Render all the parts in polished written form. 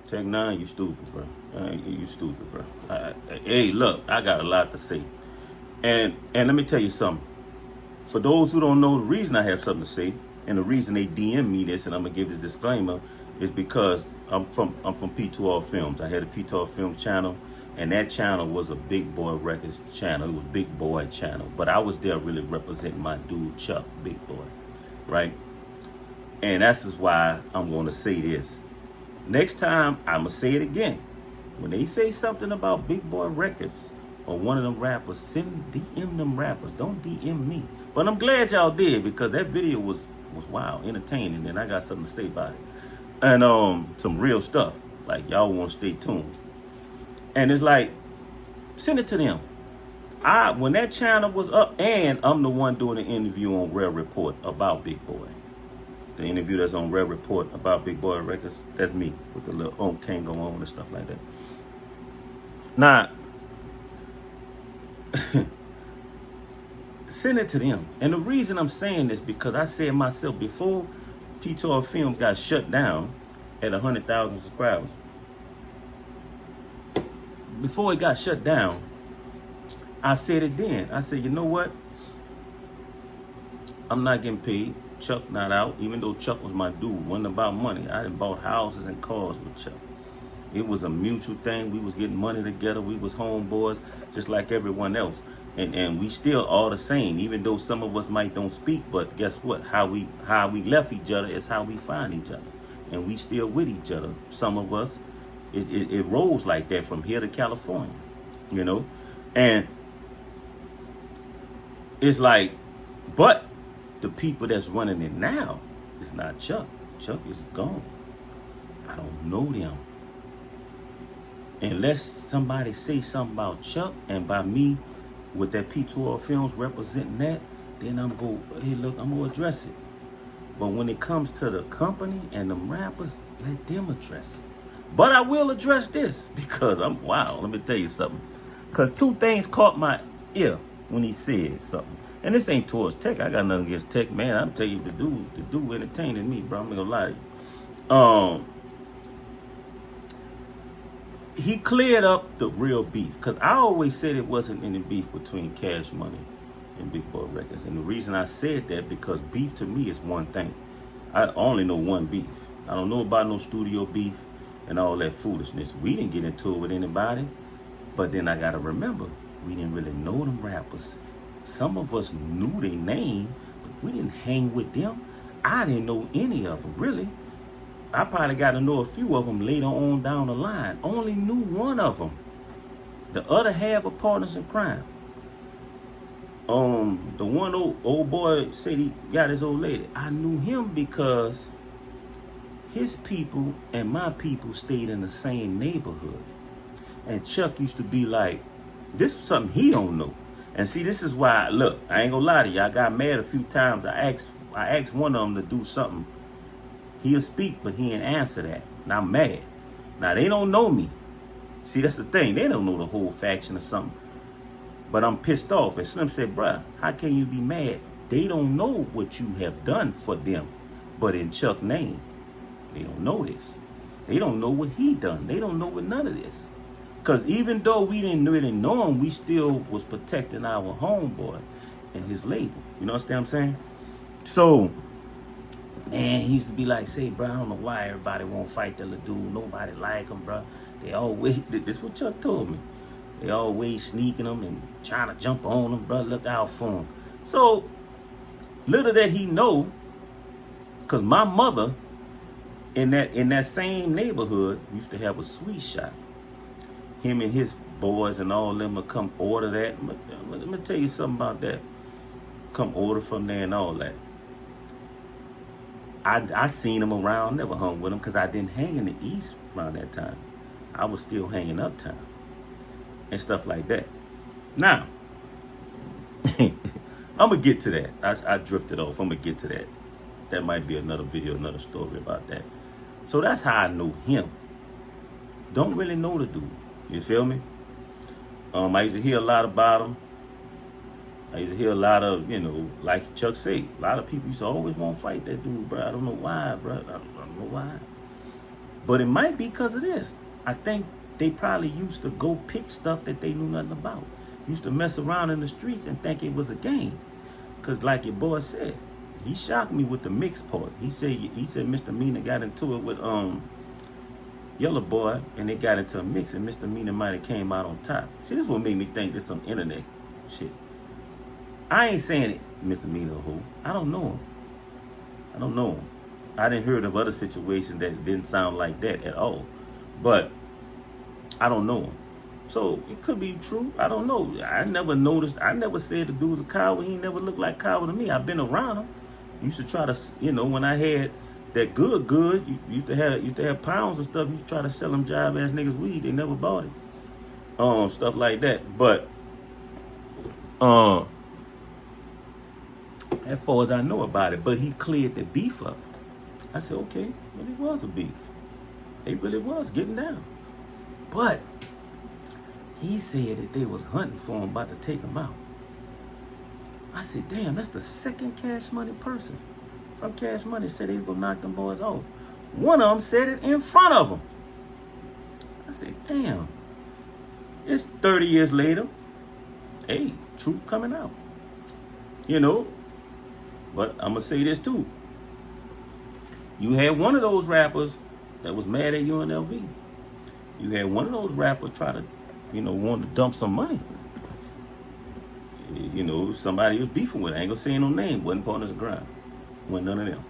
Tec9, you stupid, bro. You stupid, bro. Hey, look, I got a lot to say. And let me tell you something. For those who don't know, the reason I have something to say, and the reason they DM me this, and I'm gonna give this disclaimer, is because I'm from P2R Films. I had a P2R Films channel, and that channel was a Big Boy Records channel. It was Big Boy channel, but I was there really representing my dude Chuck, Big Boy, right? And that's just why I'm gonna say this. Next time, I'm gonna say it again. When they say something about Big Boy Records or one of them rappers, DM them rappers. Don't DM me. But I'm glad y'all did, because that video was wild, entertaining, and I got something to say about it. And some real stuff. Like, y'all want to stay tuned. And it's like, send it to them. When that channel was up, and I'm the one doing an interview on Rare Report about Big Boy. The interview that's on Rare Report about Big Boy Records, that's me with the little can't go on and stuff like that. Now, send it to them. And the reason I'm saying this, because I said myself, before P2R Films got shut down at 100,000 subscribers, before it got shut down, I said it then. I said, you know what? I'm not getting paid. Chuck not out, even though Chuck was my dude. Wasn't about money. I done bought houses and cars with Chuck. It was a mutual thing. We was getting money together. We was homeboys, just like everyone else. And we still all the same, even though some of us might don't speak. But guess what? How we left each other is how we find each other. And we still with each other. Some of us, it rolls like that from here to California, you know? And it's like, but the people that's running it now is not Chuck. Chuck is gone. I don't know them. Unless somebody say something about Chuck, and by me with that P2R Films representing that, then I'm go, hey look, I'm gonna address it. But when it comes to the company and the rappers, let them address it. But I will address this, because wow, let me tell you something. Because two things caught my ear when he said something. And this ain't towards Tech. I got nothing against Tech, man. I'm telling you, the dude entertaining me, bro. I'm not gonna lie to you. He cleared up the real beef, because I always said it wasn't any beef between Cash Money and Big Boy Records. And the reason I said that, because beef to me is one thing. I only know one beef. I don't know about no studio beef and all that foolishness. We didn't get into it with anybody. But then I gotta remember, we didn't really know them rappers. Some of us knew their name, but we didn't hang with them. I didn't know any of them, really. I probably got to know a few of them later on down the line. Only knew one of them. The other half are partners in crime. The one old boy said he got his old lady. I knew him because his people and my people stayed in the same neighborhood. And Chuck used to be like, this is something he don't know. And see, this is why, look, I ain't gonna lie to you. I got mad a few times. I asked one of them to do something. He'll speak, but he ain't answer that. And I'm mad. Now, they don't know me. See, that's the thing. They don't know the whole faction or something. But I'm pissed off. And Slim said, bruh, how can you be mad? They don't know what you have done for them. But in Chuck's name, they don't know this. They don't know what he done. They don't know what none of this. Because even though we didn't really know him, we still was protecting our homeboy and his label. You know what I'm saying? So, man, he used to be like, say, bro, I don't know why everybody won't fight the little dude. Nobody like him, bro. They always, this is what Chuck told me. They always sneaking him and trying to jump on him, bro. Look out for him. So, little that he know, because my mother in that same neighborhood used to have a sweet shop. Him and his boys and all them would come order that. Let me tell you something about that. Come order from there and all that. I seen him around, never hung with him, because I didn't hang in the East around that time. I was still hanging uptown and stuff like that. Now, I'm going to get to that. I drifted off. I'm going to get to that. That might be another video, another story about that. So that's how I know him. Don't really know the dude. You feel me? I used to hear a lot about him. I used to hear a lot of, you know, like Chuck said, a lot of people used to always want to fight that dude, bro. I don't know why, bro. I don't know why. But it might be because of this. I think they probably used to go pick stuff that they knew nothing about. Used to mess around in the streets and think it was a game. Because like your boy said, he shocked me with the mix part. He said Mr. Mina got into it with Yellow Boy, and they got into a mix, and Mr. Mina might have came out on top. See, this what made me think there's some internet shit. I ain't saying it, Mr. Mina who. I don't know him. I don't know him. I didn't hear of other situations that didn't sound like that at all. But I don't know him. So it could be true. I don't know. I never noticed. I never said the dude was a coward. He never looked like a coward to me. I've been around him. Used to try to, when I had that good, you used to have pounds and stuff. You used to try to sell them jive ass niggas weed. They never bought it. Stuff like that. But as far as I know about it, but he cleared the beef up. I said, okay, well, it was a beef. It really was getting down. But he said that they was hunting for him, about to take him out. I said, damn, that's the second Cash Money person from Cash Money said they was gonna knock them boys off. One of them said it in front of them. I said, damn, it's 30 years later. Hey, truth coming out. But I'm gonna say this too. You had one of those rappers that was mad at UNLV. You had one of those rappers try to, want to dump some money. Somebody was beefing with. I ain't gonna say no name. Wasn't partners of crime. Wasn't none of them.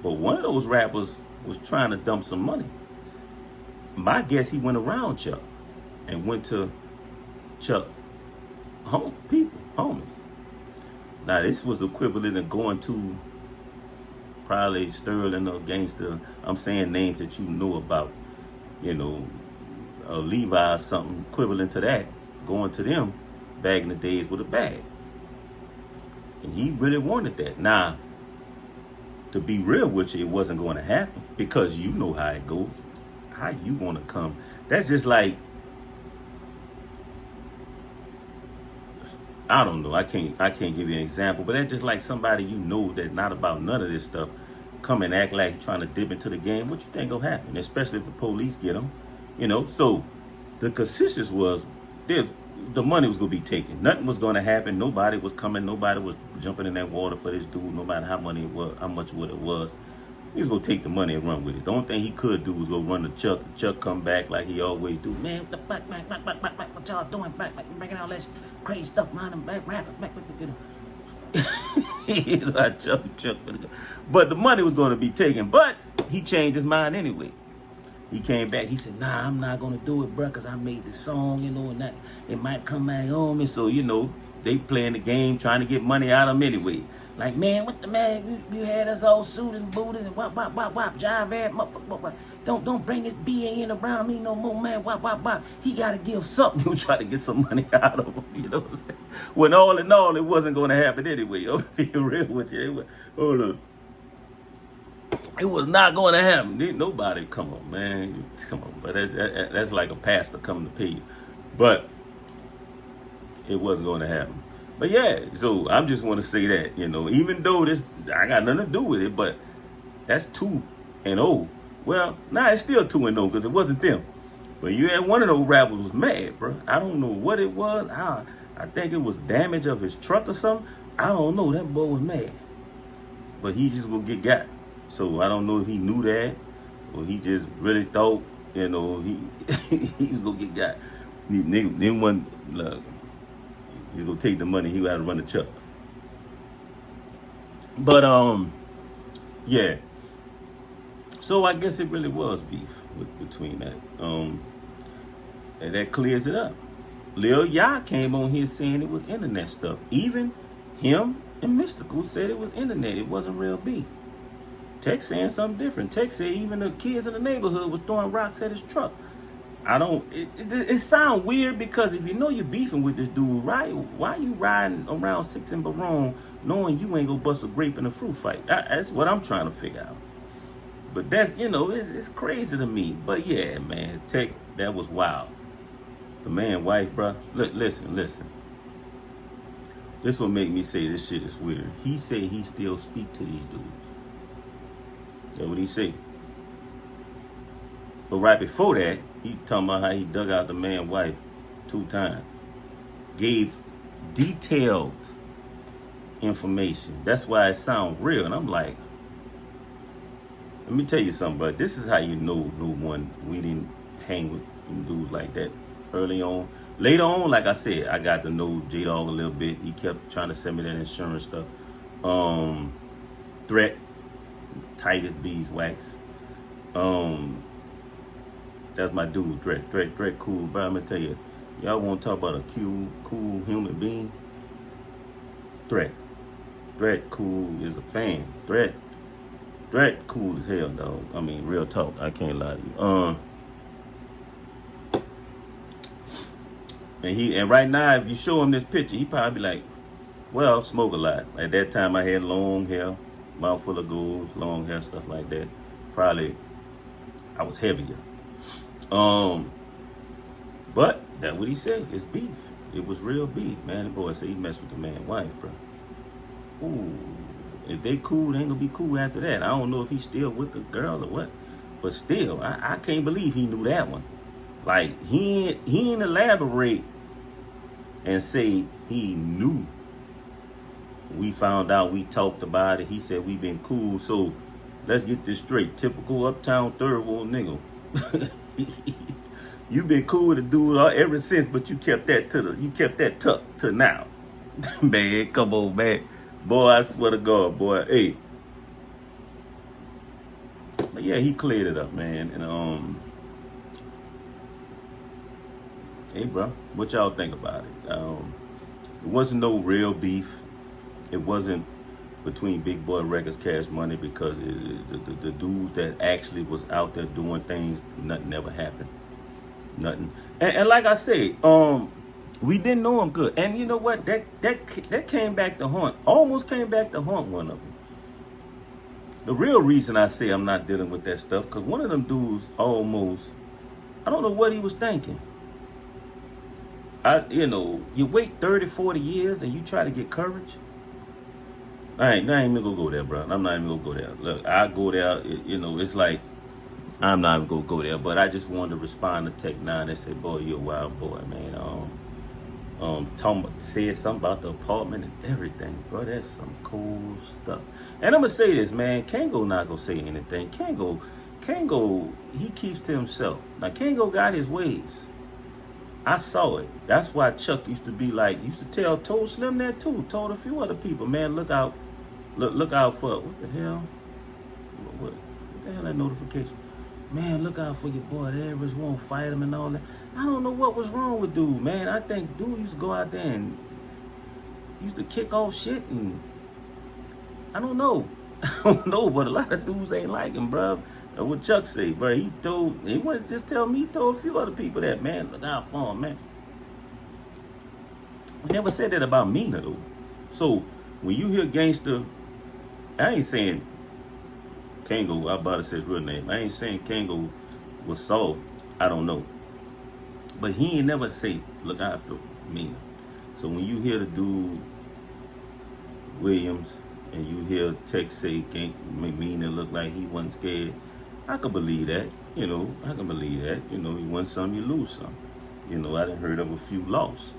But one of those rappers was trying to dump some money. My guess, he went around Chuck and went to Chuck homies. Now, this was equivalent of going to probably Sterling or Gangster. I'm saying names that you know about, Levi or something equivalent to that. Going to them back in the days with a bag. And he really wanted that. Now, to be real with you, it wasn't going to happen because you know how it goes. How you want to come. That's just like, I don't know. I can't give you an example, but that's just like somebody that's not about none of this stuff come and act like trying to dip into the game. What you think gonna happen? Especially if the police get them, So the consensus was the money was gonna be taken. Nothing was gonna happen. Nobody was coming. Nobody was jumping in that water for this dude. No matter how much it was. He was gonna take the money and run with it. The only thing he could do was go run to Chuck. Chuck come back like he always do. Man, what the fuck, man? What y'all doing? Bringing all that crazy stuff around him, back. Chuck. But the money was gonna be taken. But he changed his mind anyway. He came back. He said, "Nah, I'm not gonna do it, bro, cause I made the song, and that it might come back on me." So they playing the game, trying to get money out of him anyway. Like, man, what the man? You had us all suited and booted and wop, jive ass, don't bring this BA in around me no more, man. Wop. He got to give something. You try to get some money out of him, you know what I'm saying? When all in all, it wasn't going to happen anyway. I'll be real with you. Hold on. It was not going to happen. Nobody, come on, man. Come on. But that's like a pastor coming to pay you. But it wasn't going to happen. But yeah, so I just want to say that, even though I got nothing to do with it, but that's 2-0. Well, it's still 2-0 because it wasn't them. But you had one of those rappers was mad, bro. I don't know what it was. I think it was damage of his truck or something. I don't know. That boy was mad. But he just gonna get got. So I don't know if he knew that or he just really thought, he was gonna get got. Then one, look. He was gonna take the money. He would have to run the Chuck. But yeah. So I guess it really was beef between that. And that clears it up. Lil Yah came on here saying it was internet stuff. Even him and Mystical said it was internet. It wasn't real beef. Tech saying something different. Tech said even the kids in the neighborhood was throwing rocks at his truck. It sounds weird because if you're beefing with this dude, right? Why you riding around 6 in Barone knowing you ain't gonna bust a grape in a fruit fight? That's what I'm trying to figure out. But that's, it's crazy to me. But yeah, man, Tech, that was wild. The man, wife, bro. Listen. This will make me say this shit is weird. He said he still speak to these dudes. That's what he say. But right before that, he talking about how he dug out the man's wife 2 times. Gave detailed information. That's why it sounds real. And I'm like, let me tell you something, but this is how you know, no one, we didn't hang with dudes like that early on. Later on, like I said, I got to know J-Dog a little bit. He kept trying to send me that insurance stuff. Threat, tight as beeswax. That's my dude, Threat cool. But I'm gonna tell you, y'all want to talk about a cool human being? Threat cool is a fan. Threat cool as hell, dog. I mean, real talk. I can't lie to you. And right now, if you show him this picture, he probably be like, well, smoke a lot. At that time, I had long hair, mouth full of gold, long hair, stuff like that. Probably, I was heavier. But that's what he said. It's beef. It was real beef, man. The boy said he messed with the man's wife, bro. Ooh, if they cool, they ain't gonna be cool after that. I don't know if he's still with the girl or what, but still, I can't believe he knew that one. Like he ain't elaborate and say he knew. We found out, we talked about it. He said we been cool. So let's get this straight. Typical uptown third world nigga. You been cool with the dude ever since, but you kept that tucked to now. Man, come on, man. Boy, I swear to God, boy. Hey. But yeah, he cleared it up, man. And hey, bro, what y'all think about it? It wasn't no real beef. It wasn't between Big Boy Records, Cash Money, because the dudes that actually was out there doing things, nothing ever happened. Nothing. And like I said, we didn't know him good. And you know what? That came back to haunt. Almost came back to haunt one of them. The real reason I say I'm not dealing with that stuff, because one of them dudes almost, I don't know what he was thinking. You wait 30, 40 years and you try to get courage. I ain't even gonna go there, bro. I'm not even gonna go there. Look, I go there, it's like, I'm not even gonna go there, but I just wanted to respond to Tec9 and say, boy, you're a wild boy, man. Said something about the apartment and everything, bro. That's some cool stuff. And I'm gonna say this, man. Kango not gonna say anything. Kango, he keeps to himself. Now, Kango got his ways. I saw it. That's why Chuck used to told Slim that too. Told a few other people, man, look out for, what the hell? What the hell that notification? Man, look out for your boy. The average won't fight him and all that. I don't know what was wrong with dude, man. I think dude used to go out there and used to kick off shit, and I don't know. I don't know, but a lot of dudes ain't like him, bro. What Chuck say, bro? He wouldn't just tell me, he told a few other people that, man, look out for him, man. He never said that about Mina, though. So, when you hear gangster, I ain't saying Kango, I about to say his real name. I ain't saying Kango was soft. I don't know. But he ain't never say, look after Mina. So when you hear the dude, Williams, and you hear Tech say, Mina look like he wasn't scared, I can believe that. I can believe that. You win some, you lose some. I done heard of a few lost.